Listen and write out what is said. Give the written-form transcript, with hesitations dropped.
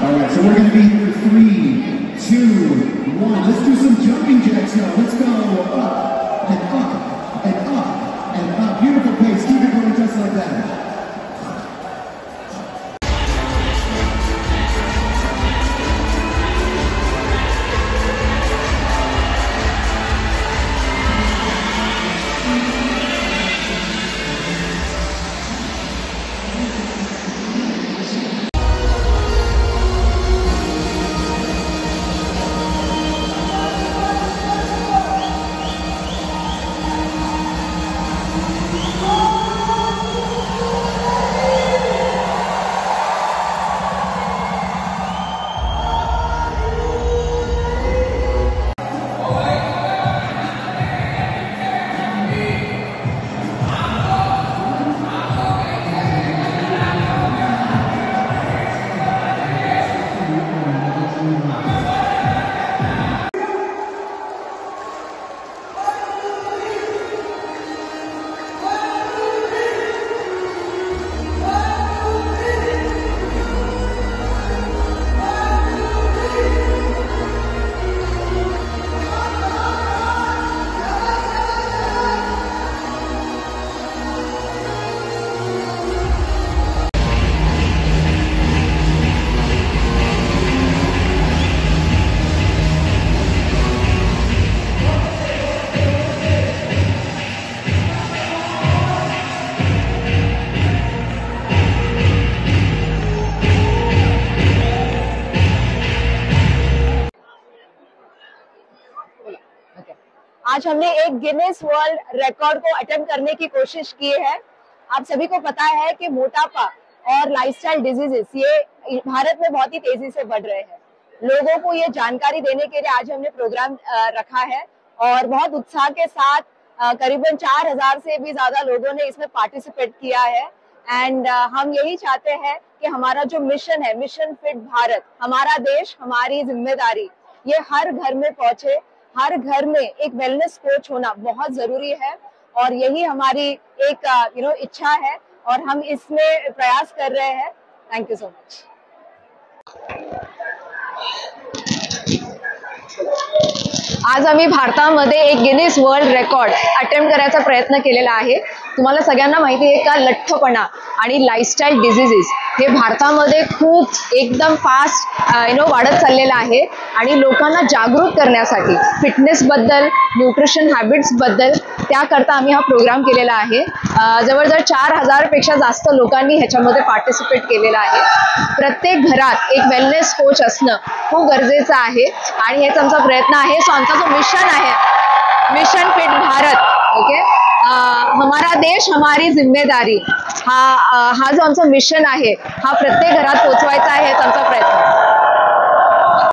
All right, so we're going to be 3, 2, 1. Let's do some jumping jacks now. Let's go up and up and up and up. Beautiful pace. Keep it going just like that. आज हमने एक Guinness world record को attempt करने की कोशिश की है। आप सभी को पता है कि मोटापा और लाइफस्टाइल डिजीजेस ये भारत में बहुत ही तेजी से बढ़ रहे हैं। लोगों को ये जानकारी देने के लिए आज हमने प्रोग्राम रखा है और बहुत उत्साह के साथ करीबन 4000 से भी ज्यादा लोगों ने इसमें पार्टिसिपेट किया है। एंड हम यही चाहते हैं कि हमारा जो मिशन है, मिशन फिट भारत, हमारा देश हमारी जिम्मेदारी, ये हर घर में पहुंचे। हर घर में एक वेलनेस कोच होना बहुत जरूरी है और यही हमारी एक इच्छा है और हम इसमें प्रयास कर रहे हैं। Thank you so much. आज आम्ही भारतामध्ये एक गिनीज वर्ल्ड रेकॉर्ड अटेम्प्ट करायचा प्रयत्न केलेला आहे। तुम्हाला सगळ्यांना माहिती आहे का, लठ्ठपणा आणि लाईफस्टाईल डिझीजेस हे भारतामध्ये खूप एकदम फास्ट वाढत चाललेलं आहे आणि लोकांना जागरूक करण्यासाठी फिटनेस बद्दल, न्यूट्रिशन हॅबिट्स बद्दल त्याकरता आम्ही हा प्रोग्राम केलेला आहे। जवळजवळ 4000 पेक्षा जास्त लोकांनी ह्याच्यामध्ये पार्टिसिपेट केलेला आहे। प्रत्येक घरात एक वेलनेस कोच असणं खूप गरजेचं आहे आणि हेच आमचा प्रयत्न आहे। सो आमचा जो मिशन आहे, मिशन फिट भारत, ओके, हमारा देश हमारी जिम्मेदारी, हा जो आमचा मिशन आहे हा प्रत्येक घरात पोहोचवायचा आहे।